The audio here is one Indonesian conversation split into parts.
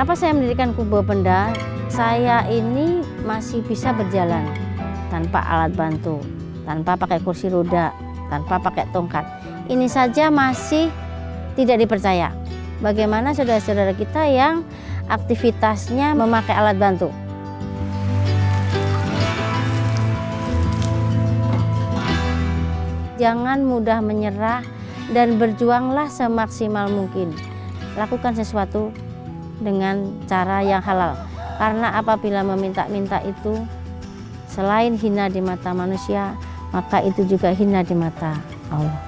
Kenapa saya mendirikan Kubo Penda? Saya ini masih bisa berjalan tanpa alat bantu, tanpa pakai kursi roda, tanpa pakai tongkat. Ini saja masih tidak dipercaya. Bagaimana saudara-saudara kita yang aktivitasnya memakai alat bantu? Jangan mudah menyerah dan berjuanglah semaksimal mungkin. Lakukan sesuatu dengan cara yang halal. Karena apabila meminta-minta itu selain hina di mata manusia, maka itu juga hina di mata Allah.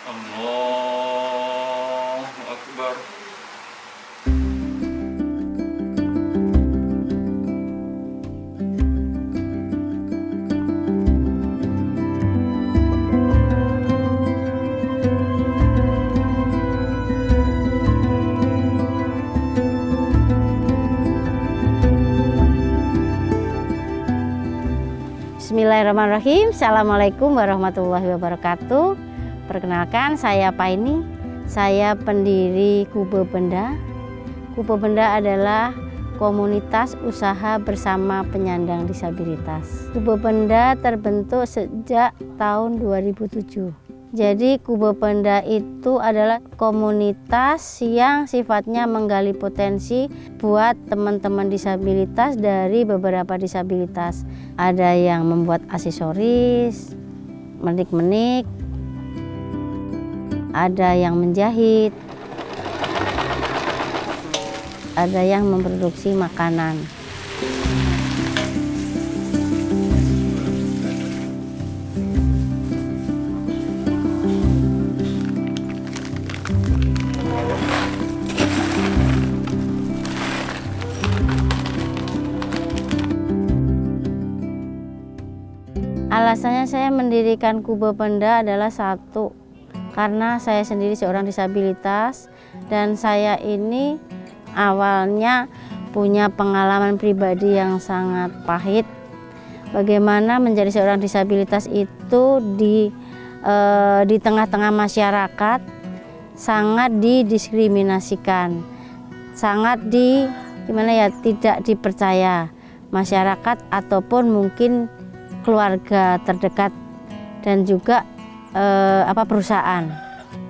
Allahu Akbar. Bismillahirrahmanirrahim. Assalamualaikum warahmatullahi wabarakatuh. Perkenalkan, saya Paini. Saya pendiri Kubo Penda. Kubo Penda adalah komunitas usaha bersama penyandang disabilitas. Kubo Penda terbentuk sejak tahun 2007. Jadi Kubo Penda itu adalah komunitas yang sifatnya menggali potensi buat teman-teman disabilitas dari beberapa disabilitas. Ada yang membuat aksesoris, menik-menik, ada yang menjahit, ada yang memproduksi makanan. Alasannya saya mendirikan Kubo Penda adalah satu, karena saya sendiri seorang disabilitas dan saya ini awalnya punya pengalaman pribadi yang sangat pahit. Bagaimana menjadi seorang disabilitas itu di tengah-tengah masyarakat sangat didiskriminasikan, sangat tidak dipercaya masyarakat ataupun mungkin keluarga terdekat dan juga perusahaan.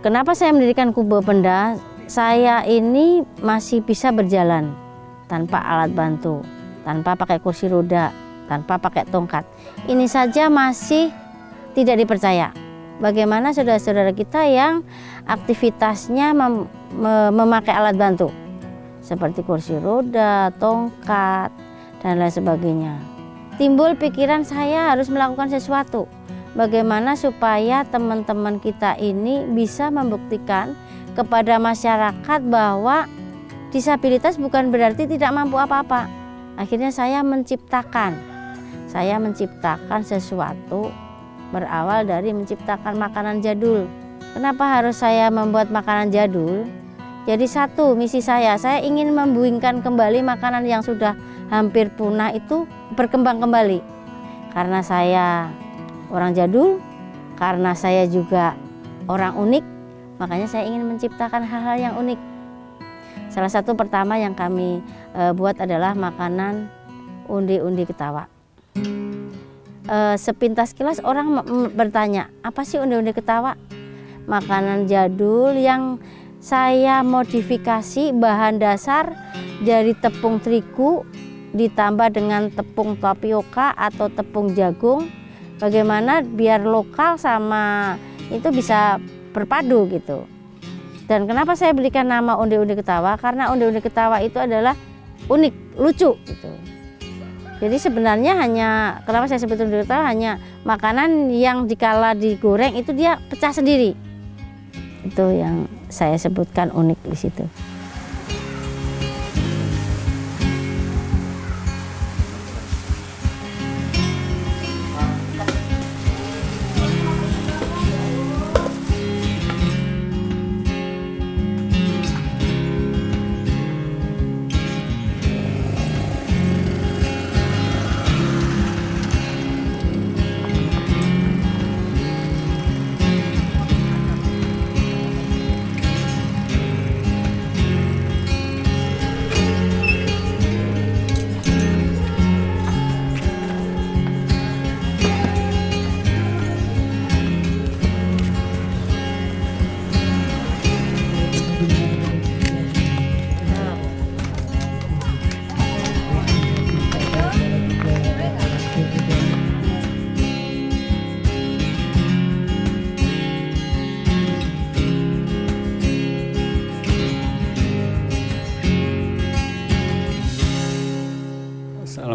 Kenapa saya mendirikan Kubo Penda? Saya ini masih bisa berjalan tanpa alat bantu, tanpa pakai kursi roda, tanpa pakai tongkat. Ini saja masih tidak dipercaya. Bagaimana saudara-saudara kita yang aktivitasnya memakai alat bantu seperti kursi roda, tongkat, dan lain sebagainya. Timbul pikiran saya harus melakukan sesuatu. Bagaimana supaya teman-teman kita ini bisa membuktikan kepada masyarakat bahwa disabilitas bukan berarti tidak mampu apa-apa. Akhirnya saya menciptakan sesuatu berawal dari menciptakan makanan jadul. Kenapa harus saya membuat makanan jadul? Jadi satu misi saya ingin membuingkan kembali makanan yang sudah hampir punah itu berkembang kembali. Karena saya orang jadul, karena saya juga orang unik, makanya saya ingin menciptakan hal-hal yang unik. Salah satu pertama yang kami buat adalah makanan undi-undi ketawa. Sepintas kilas orang bertanya, apa sih undi-undi ketawa? Makanan jadul yang saya modifikasi bahan dasar dari tepung terigu ditambah dengan tepung tapioka atau tepung jagung. Bagaimana biar lokal sama itu bisa berpadu gitu. Dan kenapa saya berikan nama undi-undi ketawa? Karena undi-undi ketawa itu adalah unik, lucu gitu. Jadi sebenarnya kenapa saya sebut undi ketawa, hanya makanan yang dikala digoreng itu dia pecah sendiri. Itu yang saya sebutkan unik di situ.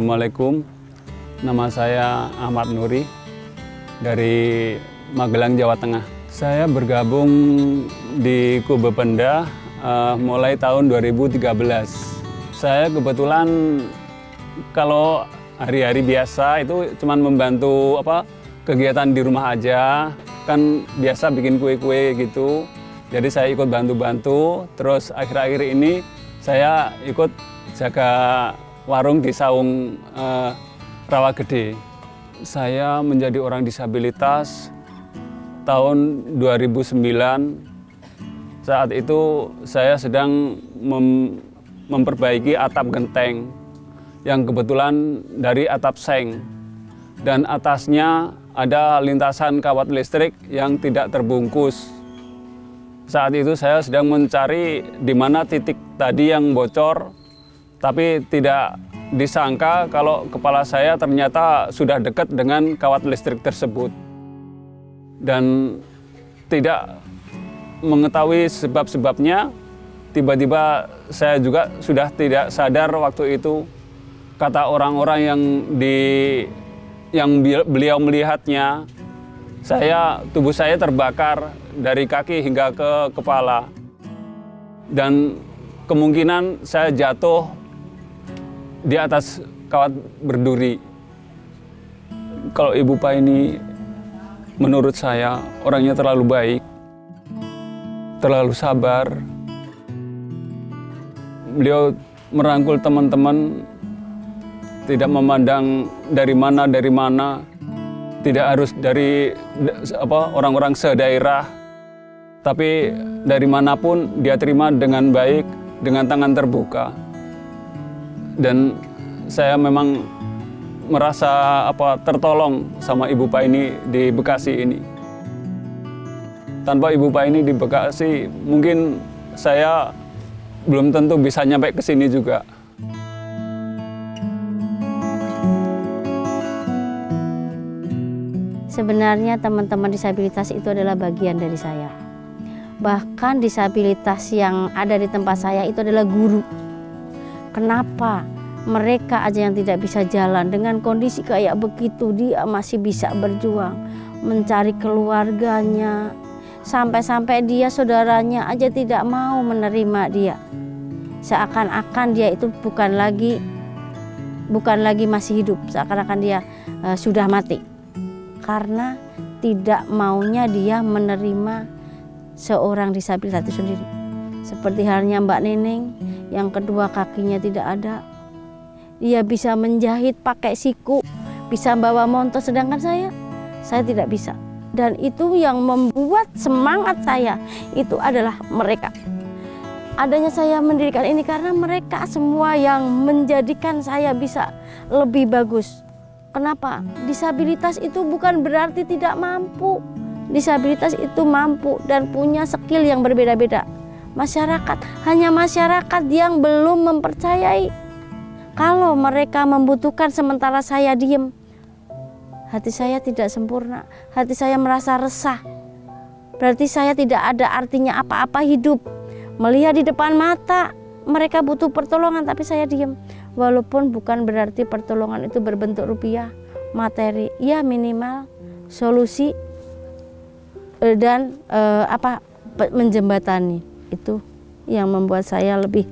Assalamualaikum, nama saya Ahmad Nuri dari Magelang, Jawa Tengah. Saya bergabung di Kube Penda mulai tahun 2013. Saya kebetulan kalau hari-hari biasa itu cuma membantu kegiatan di rumah aja, kan biasa bikin kue-kue gitu. Jadi saya ikut bantu-bantu, terus akhir-akhir ini saya ikut jaga warung di Saung Rawa Gede. Saya menjadi orang disabilitas tahun 2009. Saat itu saya sedang memperbaiki atap genteng yang kebetulan dari atap seng. Dan atasnya ada lintasan kawat listrik yang tidak terbungkus. Saat itu saya sedang mencari di mana titik tadi yang bocor, tapi tidak disangka kalau kepala saya ternyata sudah dekat dengan kawat listrik tersebut. Dan tidak mengetahui sebab-sebabnya, tiba-tiba saya juga sudah tidak sadar waktu itu. Kata orang-orang yang beliau melihatnya, tubuh saya terbakar dari kaki hingga ke kepala. Dan kemungkinan saya jatuh di atas kawat berduri. Kalau Ibu Paini menurut saya orangnya terlalu baik, terlalu sabar. Beliau merangkul teman-teman, tidak memandang dari mana, tidak harus dari orang-orang sedaerah, tapi dari manapun dia terima dengan baik, dengan tangan terbuka. Dan saya memang merasa tertolong sama Ibu Paini di Bekasi ini. Tanpa Ibu Paini di Bekasi, mungkin saya belum tentu bisa nyampe ke sini juga. Sebenarnya teman-teman disabilitas itu adalah bagian dari saya. Bahkan disabilitas yang ada di tempat saya itu adalah guru. Kenapa mereka aja yang tidak bisa jalan dengan kondisi kayak begitu, dia masih bisa berjuang mencari keluarganya, sampai-sampai dia saudaranya aja tidak mau menerima dia, seakan-akan dia itu bukan lagi masih hidup, seakan-akan dia sudah mati, karena tidak maunya dia menerima seorang disabilitas itu sendiri. Seperti halnya Mbak Neneng yang kedua kakinya tidak ada, dia bisa menjahit pakai siku, bisa bawa motor, sedangkan saya tidak bisa. Dan itu yang membuat semangat saya itu adalah mereka. Adanya saya mendirikan ini karena mereka semua yang menjadikan saya bisa lebih bagus. Kenapa? Disabilitas itu bukan berarti tidak mampu. Disabilitas itu mampu dan punya skill yang berbeda-beda. Hanya masyarakat yang belum mempercayai. Kalau mereka membutuhkan sementara saya diem, hati saya tidak sempurna, hati saya merasa resah. Berarti saya tidak ada artinya apa-apa hidup. Melihat di depan mata mereka butuh pertolongan tapi saya diem. Walaupun bukan berarti pertolongan itu berbentuk rupiah, materi, ya minimal solusi dan menjembatani. Itu yang membuat saya lebih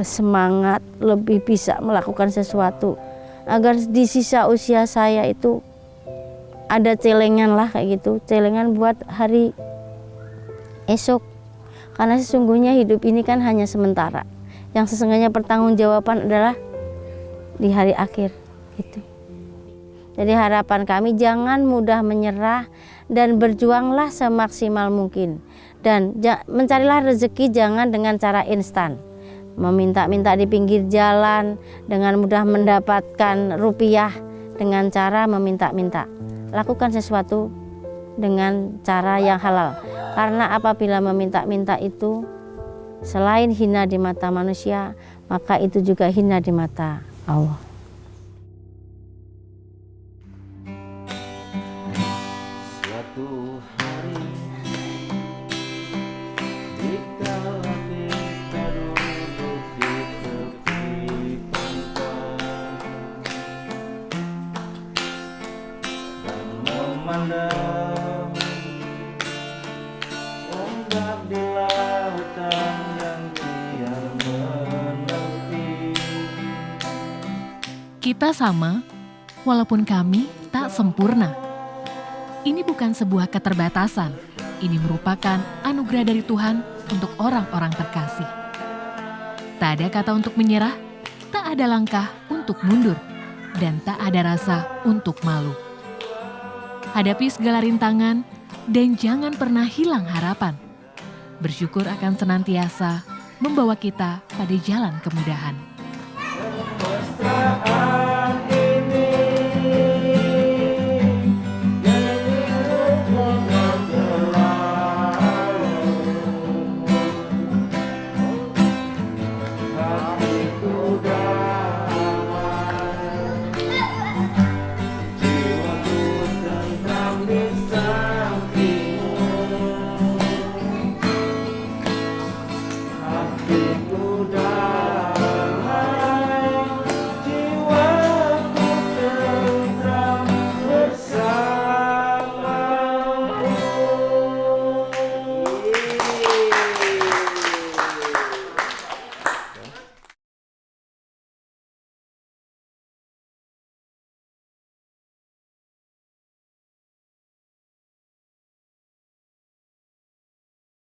semangat, lebih bisa melakukan sesuatu agar di sisa usia saya itu ada celengan lah kayak gitu, celengan buat hari esok. Karena sesungguhnya hidup ini kan hanya sementara. Yang sesungguhnya pertanggungjawaban adalah di hari akhir gitu. Jadi harapan kami jangan mudah menyerah dan berjuanglah semaksimal mungkin. Dan mencarilah rezeki jangan dengan cara instan. Meminta-minta di pinggir jalan dengan mudah mendapatkan rupiah dengan cara meminta-minta. Lakukan sesuatu dengan cara yang halal. Karena apabila meminta-minta itu selain hina di mata manusia, maka itu juga hina di mata Allah. Suatu hari jika kita duduk di tepi pantai, memandang ombak di lautan yang biar menepi. Kita sama, walaupun kami tak sempurna. Ini bukan sebuah keterbatasan, ini merupakan anugerah dari Tuhan untuk orang-orang terkasih. Tak ada kata untuk menyerah, tak ada langkah untuk mundur, dan tak ada rasa untuk malu. Hadapi segala rintangan dan jangan pernah hilang harapan. Bersyukur akan senantiasa membawa kita pada jalan kemudahan.